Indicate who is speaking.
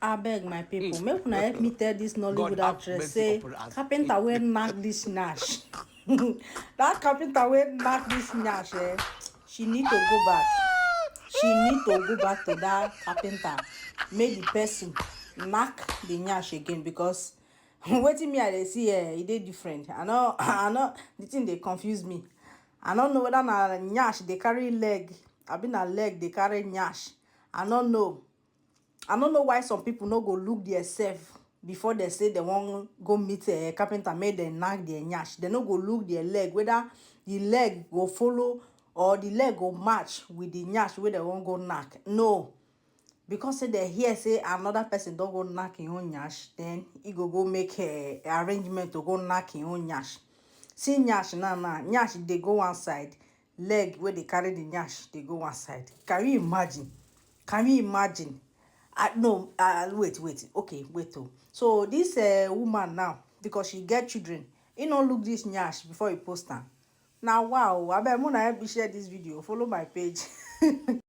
Speaker 1: I beg my people, make una help me tell this Nollywood actress say carpenter wey knack this nyash. That carpenter wey knack this nyash, she need to go back. She need to go back to that carpenter, make the person knack the nyash again, because wetin me I dey see e dey different. I know the thing dey confuse me. I no know whether na nyash dey carry leg, abi na leg dey carry nyash. I no know. I no know why some people no go look themselves before they say they wan go meet a carpenter make dem knack their nyash. They no go look their leg, whether the leg go follow or the leg go match with the nyash wey they wan go knack. No, because say they hear say another person don go knack him own nyash, then he go make a arrangement to go knack him own nyash. See nyash now, nyash dey go one side, leg wey dey carry the nyash dey go one side. Can you imagine? Can you imagine? No, wait, okay, wait. So this woman now, because she get children, he no look this nyash before he post am. Now wow, abeg una help me share this video, follow my page.